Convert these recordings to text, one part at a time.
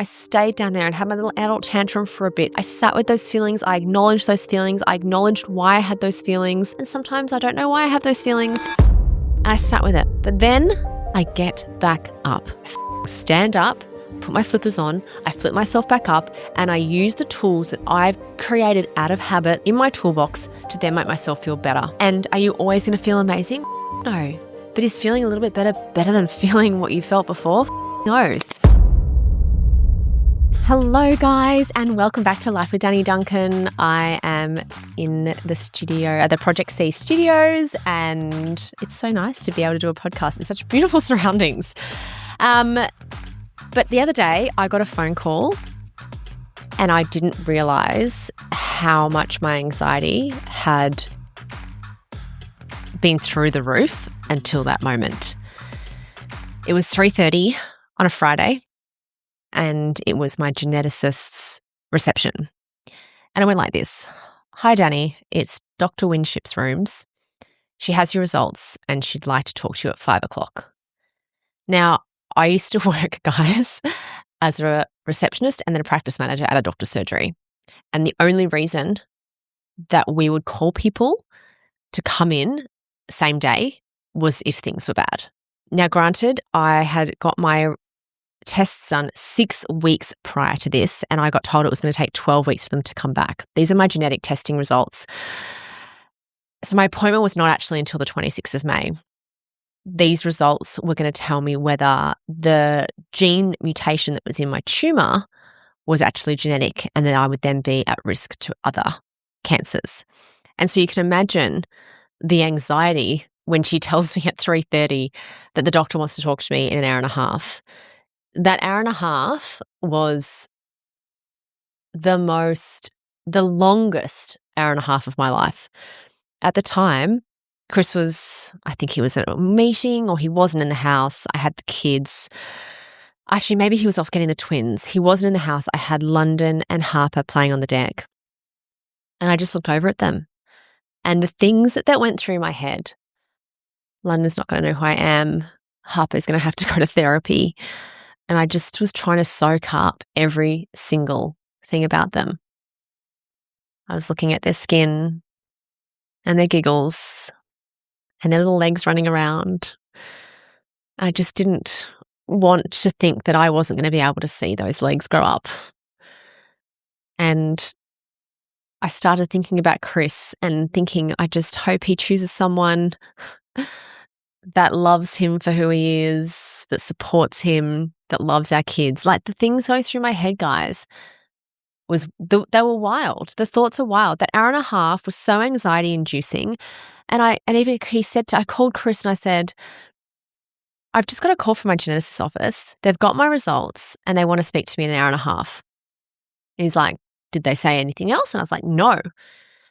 I stayed down there and had my little adult tantrum for a bit. I sat with those feelings. I acknowledged those feelings. I acknowledged why I had those feelings. And sometimes I don't know why I have those feelings. And I sat with it. But then I get back up. I stand up, put my flippers on, I flip myself back up, and I use the tools that I've created out of habit in my toolbox to then make myself feel better. And are you always going to feel amazing? No. But is feeling a little bit better than feeling what you felt before? Knows. Hello guys, and welcome back to Life with Danni Duncan. I am in the studio at the Project C studios, and it's so nice to be able to do a podcast in such beautiful surroundings. But the other day I got a phone call and I didn't realize how much my anxiety had been through the roof until that moment. It was 3:30 on a Friday and it was my geneticist's reception. And I went like this. Hi, Danni. It's Dr. Winship's rooms. She has your results and she'd like to talk to you at 5 o'clock. Now, I used to work, guys, as a receptionist and then a practice manager at a doctor's surgery. And the only reason that we would call people to come in same day was if things were bad. Now, granted, I had got my tests done 6 weeks prior to this, and I got told it was going to take 12 weeks for them to come back. These are my genetic testing results. So my appointment was not actually until the 26th of May. These results were going to tell me whether the gene mutation that was in my tumor was actually genetic and that I would then be at risk to other cancers. And so you can imagine the anxiety when she tells me at 3:30 that the doctor wants to talk to me in an hour and a half. That hour and a half was the longest hour and a half of my life. At the time, Chris I think he was at a meeting or he wasn't in the house. I had the kids. Actually, maybe he was off getting the twins. He wasn't in the house. I had London and Harper playing on the deck. And I just looked over at them. And the things that went through my head, London's not going to know who I am. Harper's going to have to go to therapy. And I just was trying to soak up every single thing about them. I was looking at their skin and their giggles and their little legs running around. I just didn't want to think that I wasn't going to be able to see those legs grow up. And I started thinking about Chris and thinking, I just hope he chooses someone that loves him for who he is, that supports him, that loves our kids. Like the things going through my head, guys, they were wild. The thoughts were wild. That hour and a half was so anxiety inducing. And even he said, I called Chris and I said, I've just got a call from my geneticist's office. They've got my results and they want to speak to me in an hour and a half. And he's like, did they say anything else? And I was like, no.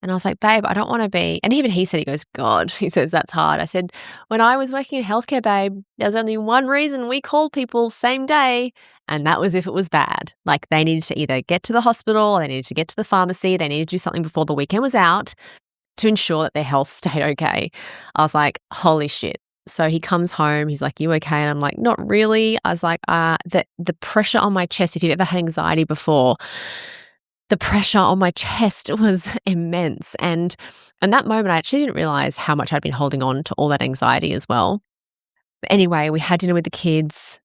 And I was like, babe, I don't want to be. And even he said, he goes, God, he says, that's hard. I said, when I was working in healthcare, babe, there's only one reason we called people same day. And that was if it was bad. Like they needed to either get to the hospital, or they needed to get to the pharmacy, they needed to do something before the weekend was out to ensure that their health stayed okay. I was like, holy shit. So he comes home, he's like, you okay? And I'm like, not really. I was like, the pressure on my chest, if you've ever had anxiety before, the pressure on my chest was immense. And in that moment, I actually didn't realize how much I'd been holding on to all that anxiety as well. But anyway, we had dinner with the kids.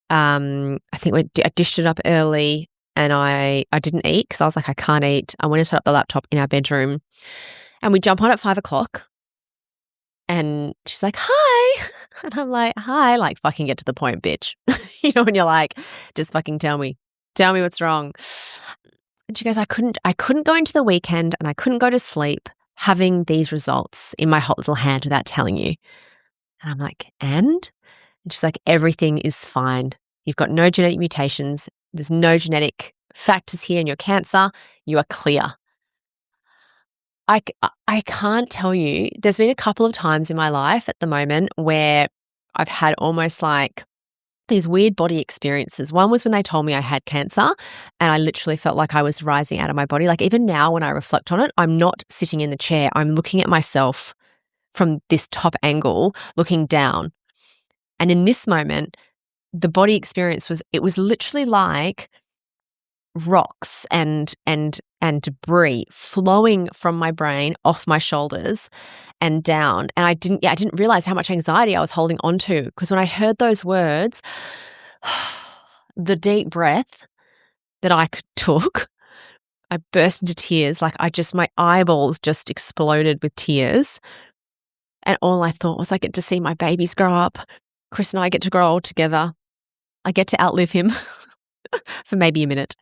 I think I dished it up early and I didn't eat because I was like, I can't eat. I went and set up the laptop in our bedroom and we jump on at 5 o'clock and she's like, hi. And I'm like, hi, like fucking get to the point, bitch. You know, when you're like, just fucking tell me what's wrong. And she goes, I couldn't go into the weekend and I couldn't go to sleep having these results in my hot little hand without telling you. And I'm like, and she's like, everything is fine. You've got no genetic mutations. There's no genetic factors here in your cancer. You are clear. I can't tell you. There's been a couple of times in my life at the moment where I've had almost like these weird body experiences. One was when they told me I had cancer and I literally felt like I was rising out of my body. Like even now when I reflect on it, I'm not sitting in the chair. I'm looking at myself from this top angle, looking down. And in this moment, the body experience was literally like rocks and debris flowing from my brain off my shoulders and down. And I didn't realize how much anxiety I was holding on to, because when I heard those words, the deep breath that I took, I burst into tears. Like my eyeballs just exploded with tears. And all I thought was, I get to see my babies grow up. Chris and I get to grow old together. I get to outlive him for maybe a minute.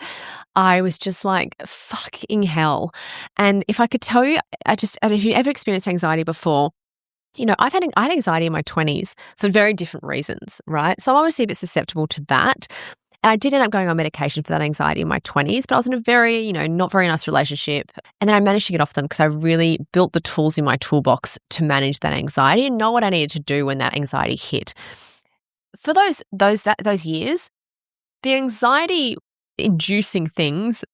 I was just like, fucking hell. And if I could tell you, and if you ever experienced anxiety before, I had anxiety in my 20s for very different reasons, right? So I'm obviously a bit susceptible to that. And I did end up going on medication for that anxiety in my 20s, but I was in a very, not very nice relationship. And then I managed to get off them because I really built the tools in my toolbox to manage that anxiety and know what I needed to do when that anxiety hit. For those years, the anxiety-inducing things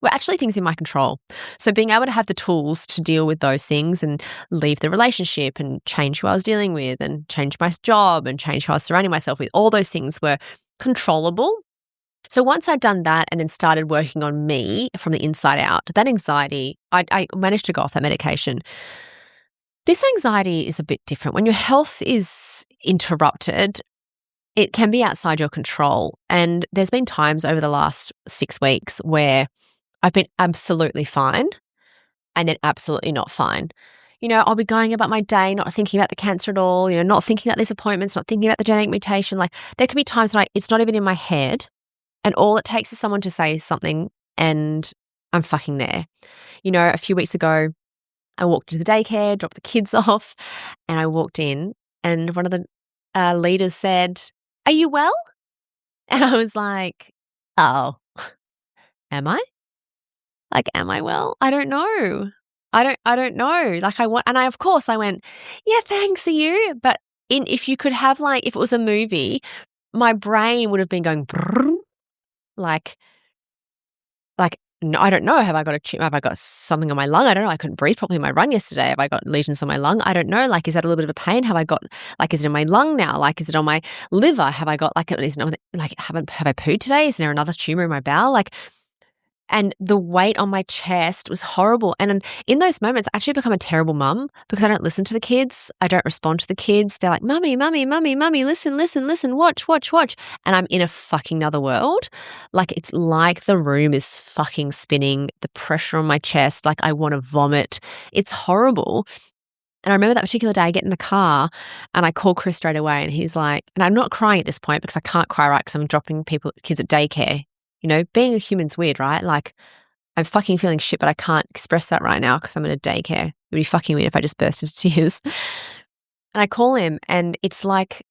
were actually things in my control. So being able to have the tools to deal with those things and leave the relationship and change who I was dealing with and change my job and change who I was surrounding myself with, all those things were controllable. So once I'd done that and then started working on me from the inside out, that anxiety, I managed to go off that medication. This anxiety is a bit different. When your health is interrupted, it can be outside your control. And there's been times over the last 6 weeks where I've been absolutely fine and then absolutely not fine. I'll be going about my day, not thinking about the cancer at all, not thinking about these appointments, not thinking about the genetic mutation. Like, there can be times when it's not even in my head, and all it takes is someone to say something and I'm fucking there. A few weeks ago, I walked to the daycare, dropped the kids off, and I walked in and one of the leaders said, "Are you well?" And I was like, "Oh, am I? Like, am I well? I don't know. I don't know." Like, I went, "Yeah, thanks, are you?" But if you could have, like, if it was a movie, my brain would have been going brrr, like, no, I don't know. Have I got something on my lung? I don't know. I couldn't breathe properly in my run yesterday. Have I got lesions on my lung? I don't know. Like, is that a little bit of a pain? Have I got, like, is it in my lung now? Like, is it on my liver? Have I got, like, have I pooed today? Is there another tumor in my bowel? Like, and the weight on my chest was horrible. And in those moments, I actually become a terrible mum because I don't listen to the kids. I don't respond to the kids. They're like, "Mummy, mummy, mummy, mummy, listen, listen, listen, watch, watch, watch." And I'm in a fucking other world. Like, it's like the room is fucking spinning, the pressure on my chest, like I want to vomit. It's horrible. And I remember that particular day, I get in the car and I call Chris straight away and he's like, and I'm not crying at this point because I can't cry, right? Because I'm dropping kids at daycare. Being a human's weird, right? Like, I'm fucking feeling shit, but I can't express that right now because I'm in a daycare. It would be fucking weird if I just burst into tears. And I call him and it's like,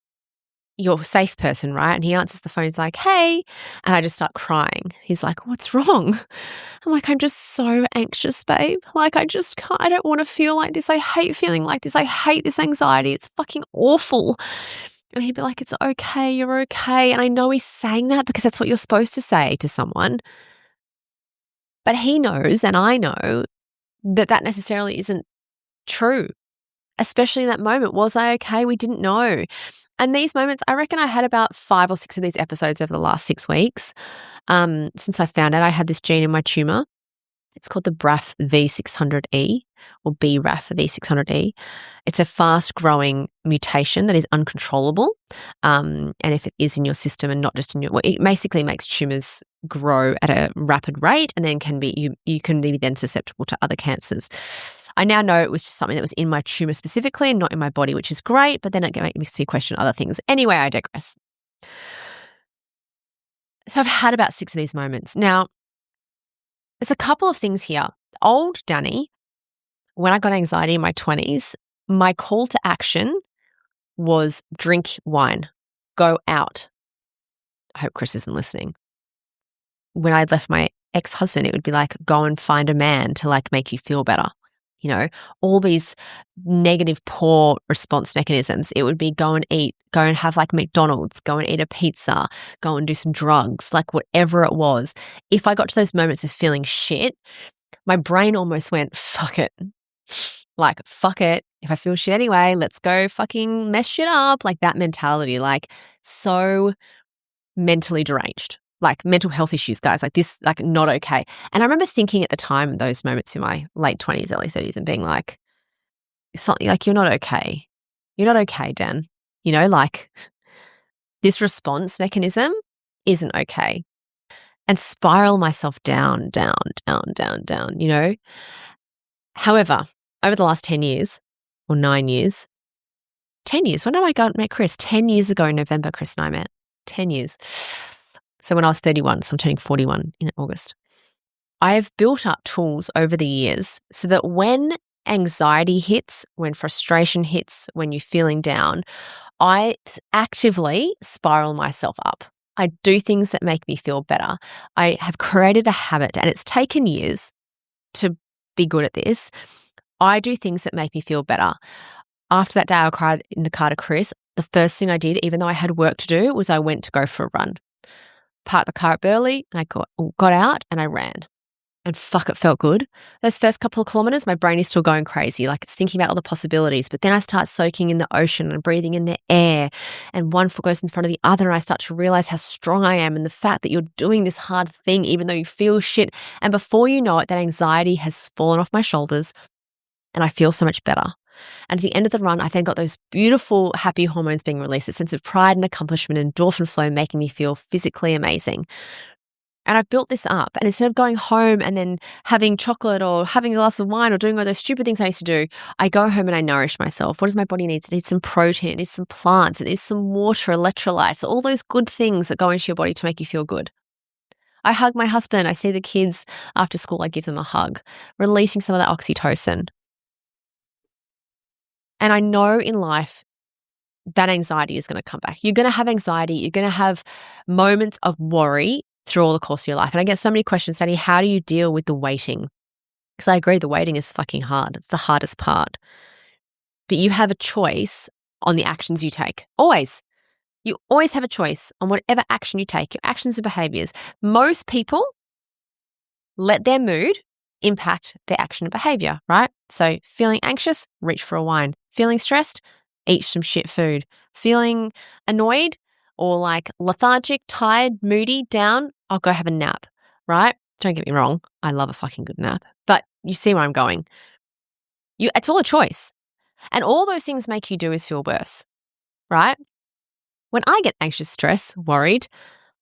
"You're a safe person, right?" And he answers the phone. He's like, "Hey." And I just start crying. He's like, "What's wrong?" I'm like, "I'm just so anxious, babe. Like, I just can't, I don't want to feel like this. I hate feeling like this. I hate this anxiety. It's fucking awful." And he'd be like, "It's okay, you're okay." And I know he's saying that because that's what you're supposed to say to someone. But he knows, and I know, that necessarily isn't true, especially in that moment. Was I okay? We didn't know. And these moments, I reckon I had about 5 or 6 of these episodes over the last 6 weeks since I found out I had this gene in my tumor. It's called the BRAF V600E or BRAF V600E. It's a fast-growing mutation that is uncontrollable. And if it is in your system and not just in it basically makes tumors grow at a rapid rate and then you can be then susceptible to other cancers. I now know it was just something that was in my tumor specifically and not in my body, which is great, but then it makes me question other things. Anyway, I digress. So I've had about 6 of these moments. Now, there's a couple of things here. Old Danni, when I got anxiety in my 20s, my call to action was drink wine, go out. I hope Chris isn't listening. When I'd left my ex-husband, it would be like, go and find a man to like make you feel better. All these negative, poor response mechanisms. It would be go and have like McDonald's, go and eat a pizza, go and do some drugs, like whatever it was. If I got to those moments of feeling shit, my brain almost went, fuck it. Like, fuck it. If I feel shit anyway, let's go fucking mess shit up. Like that mentality, like so mentally deranged. like mental health issues, guys, like this, like not okay. And I remember thinking at the time, those moments in my late 20s, early 30s, and being like, something like, you're not okay. You're not okay, Dan. You know, like this response mechanism isn't okay. And spiral myself down, down, down, down, down, you know. However, over the last 10 years or 9 years, 10 years, when did I met Chris? 10 years ago in November, Chris and I met. 10 years. So when I was 31, so I'm turning 41 in August. I have built up tools over the years so that when anxiety hits, when frustration hits, when you're feeling down, I actively spiral myself up. I do things that make me feel better. I have created a habit, and it's taken years to be good at this. I do things that make me feel better. After that day I cried in the car to Chris, the first thing I did, even though I had work to do, was I went to go for a run. Parked the car up early, and I got out and I ran. And fuck, it felt good. Those first couple of kilometers, my brain is still going crazy. Like it's thinking about all the possibilities. But then I start soaking in the ocean and breathing in the air. And one foot goes in front of the other. And I start to realize how strong I am and the fact that you're doing this hard thing, even though you feel shit. And before you know it, that anxiety has fallen off my shoulders and I feel so much better. And at the end of the run, I then got those beautiful, happy hormones being released, a sense of pride and accomplishment, endorphin flow, making me feel physically amazing. And I've built this up. And instead of going home and then having chocolate or having a glass of wine or doing all those stupid things I used to do, I go home and I nourish myself. What does my body need? It needs some protein, it needs some plants, it needs some water, electrolytes, all those good things that go into your body to make you feel good. I hug my husband. I see the kids after school. I give them a hug, releasing some of that oxytocin. And I know in life that anxiety is going to come back. You're going to have anxiety. You're going to have moments of worry through all the course of your life. And I get so many questions, Danni, how do you deal with the waiting? Because I agree, the waiting is fucking hard. It's the hardest part. But you have a choice on the actions you take. Always. You always have a choice on whatever action you take, your actions and behaviors. Most people let their mood impact their action and behavior, right? So feeling anxious, reach for a wine. Feeling stressed, eat some shit food. Feeling annoyed or like lethargic, tired, moody, down, I'll go have a nap, right? Don't get me wrong. I love a fucking good nap, but you see where I'm going. It's all a choice. And all those things make you do is feel worse, right? When I get anxious, stressed, worried,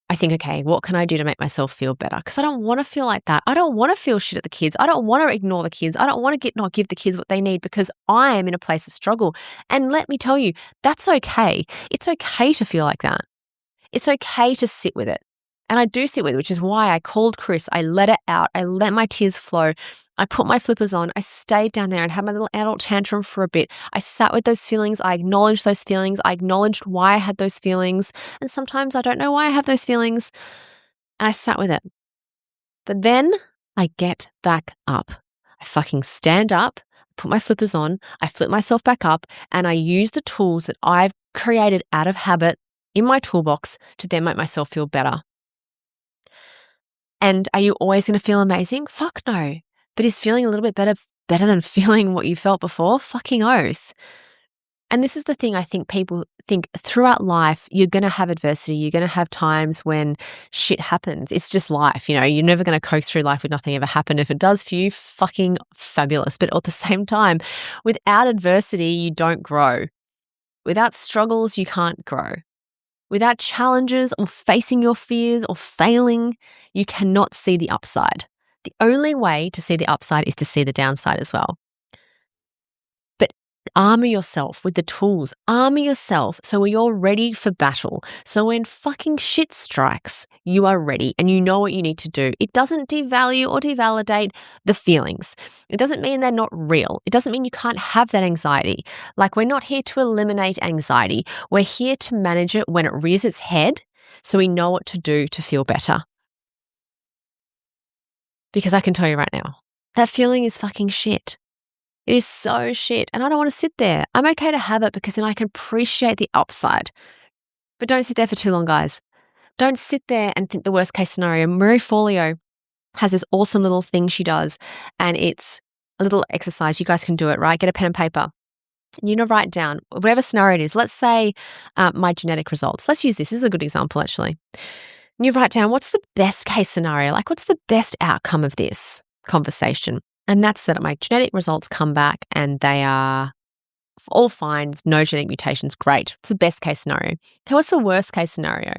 I think, okay, what can I do to make myself feel better? Because I don't want to feel like that. I don't want to feel shit at the kids. I don't want to ignore the kids. I don't want to not give the kids what they need because I am in a place of struggle. And let me tell you, that's okay. It's okay to feel like that. It's okay to sit with it. And I do sit with it, which is why I called Chris. I let it out. I let my tears flow. I put my flippers on. I stayed down there and had my little adult tantrum for a bit. I sat with those feelings. I acknowledged those feelings. I acknowledged why I had those feelings. And sometimes I don't know why I have those feelings. And I sat with it. But then I get back up. I fucking stand up, put my flippers on. I flip myself back up and I use the tools that I've created out of habit in my toolbox to then make myself feel better. And are you always going to feel amazing? Fuck no. But is feeling a little bit better than feeling what you felt before? Fucking oath. And this is the thing I think people think throughout life, you're going to have adversity. You're going to have times when shit happens. It's just life. You know, you're never going to coast through life with nothing ever happen. If it does for you, fucking fabulous. But at the same time, without adversity, you don't grow. Without struggles, you can't grow. Without challenges or facing your fears or failing, you cannot see the upside. The only way to see the upside is to see the downside as well. But armor yourself with the tools. Armor yourself so you're ready for battle. So when fucking shit strikes, you are ready and you know what you need to do. It doesn't devalue or devalidate the feelings. It doesn't mean they're not real. It doesn't mean you can't have that anxiety. Like, we're not here to eliminate anxiety. We're here to manage it when it rears its head so we know what to do to feel better. Because I can tell you right now, that feeling is fucking shit. It is so shit. And I don't want to sit there. I'm okay to have it because then I can appreciate the upside. But don't sit there for too long, guys. Don't sit there and think the worst case scenario. Marie Forleo has this awesome little thing she does. And it's a little exercise. You guys can do it, right? Get a pen and paper. You know, write down whatever scenario it is. Let's say my genetic results. Let's use this. This is a good example, actually. And you write down, what's the best case scenario? Like, what's the best outcome of this conversation? And that's that my genetic results come back and they are all fine, no genetic mutations, great. It's the best case scenario. Okay, what's the worst case scenario?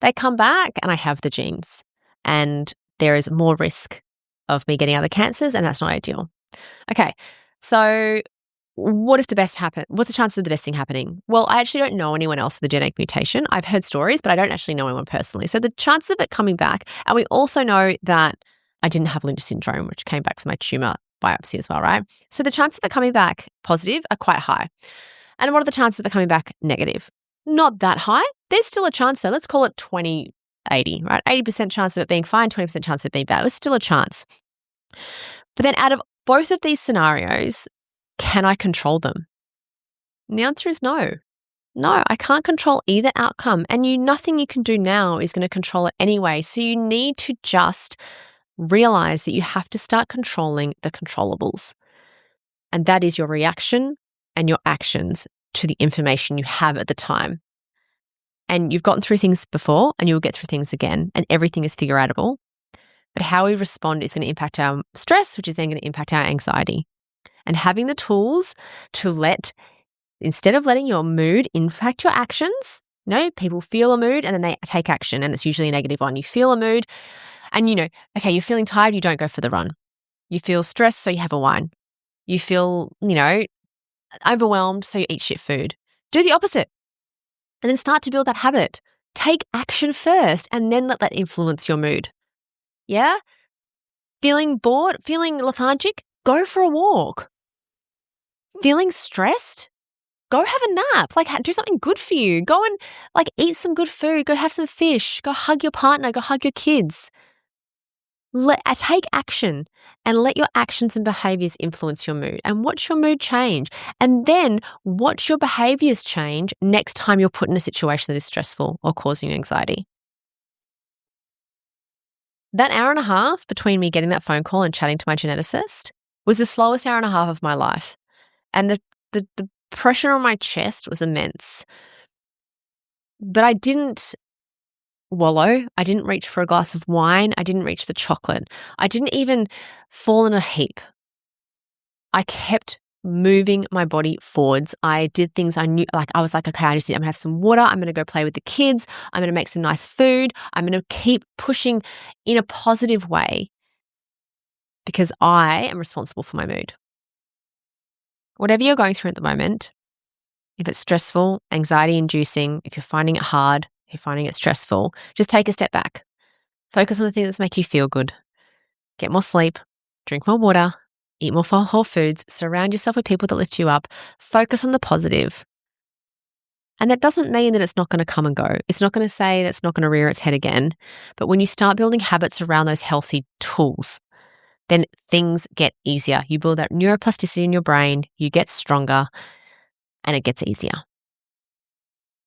They come back and I have the genes and there is more risk of me getting other cancers and that's not ideal. Okay, so what if the best happen? What's the chances of the best thing happening? Well, I actually don't know anyone else with a genetic mutation. I've heard stories, but I don't actually know anyone personally. So the chances of it coming back, and we also know that I didn't have Lynch syndrome, which came back from my tumor biopsy as well, right? So the chances of it coming back positive are quite high. And what are the chances of it coming back negative? Not that high. There's still a chance though. Let's call it 20-80, right? 80% chance of it being fine, 20% chance of it being bad. There's still a chance. But then out of both of these scenarios, can I control them? And the answer is no. No, I can't control either outcome. And nothing you can do now is going to control it anyway. So you need to just realize that you have to start controlling the controllables. And that is your reaction and your actions to the information you have at the time. And you've gotten through things before and you'll get through things again, and everything is figure outable. But how we respond is going to impact our stress, which is then going to impact our anxiety. And having the tools to instead of letting your mood impact your actions, people feel a mood and then they take action, and it's usually a negative one. You feel a mood and okay, you're feeling tired, you don't go for the run. You feel stressed, so you have a wine. You feel, overwhelmed, so you eat shit food. Do the opposite. And then start to build that habit. Take action first and then let that influence your mood. Yeah? Feeling bored, feeling lethargic, go for a walk. Feeling stressed? Go have a nap. Do something good for you. Go and eat some good food. Go have some fish. Go hug your partner. Go hug your kids. Take action and let your actions and behaviors influence your mood, and watch your mood change. And then watch your behaviors change next time you're put in a situation that is stressful or causing you anxiety. That hour and a half between me getting that phone call and chatting to my geneticist was the slowest hour and a half of my life. And the pressure on my chest was immense. But I didn't wallow. I didn't reach for a glass of wine. I didn't reach for chocolate. I didn't even fall in a heap. I kept moving my body forwards. I did things I knew, I was like, okay, I'm going to have some water. I'm going to go play with the kids. I'm going to make some nice food. I'm going to keep pushing in a positive way because I am responsible for my mood. Whatever you're going through at the moment, if it's stressful, anxiety-inducing, if you're finding it hard, if you're finding it stressful, just take a step back. Focus on the things that make you feel good. Get more sleep, drink more water, eat more whole foods, surround yourself with people that lift you up, focus on the positive. And that doesn't mean that it's not going to come and go. It's not going to say that it's not going to rear its head again. But when you start building habits around those healthy tools, then things get easier. You build that neuroplasticity in your brain, you get stronger, and it gets easier.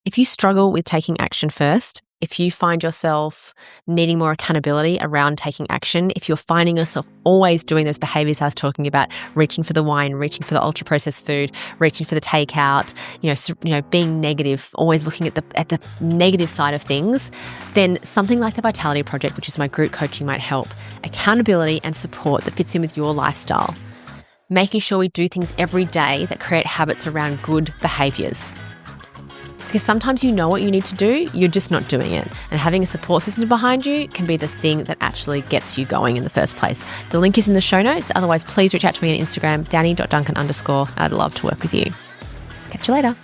If you struggle with taking action first, if you find yourself needing more accountability around taking action, if you're finding yourself always doing those behaviors I was talking about, reaching for the wine, reaching for the ultra-processed food, reaching for the takeout, being negative, always looking at the negative side of things, then something like the Vitality Project, which is my group coaching, might help. Accountability and support that fits in with your lifestyle. Making sure we do things every day that create habits around good behaviors. Because sometimes you know what you need to do, you're just not doing it. And having a support system behind you can be the thing that actually gets you going in the first place. The link is in the show notes. Otherwise, please reach out to me on Instagram, danni.duncan_. I'd love to work with you. Catch you later.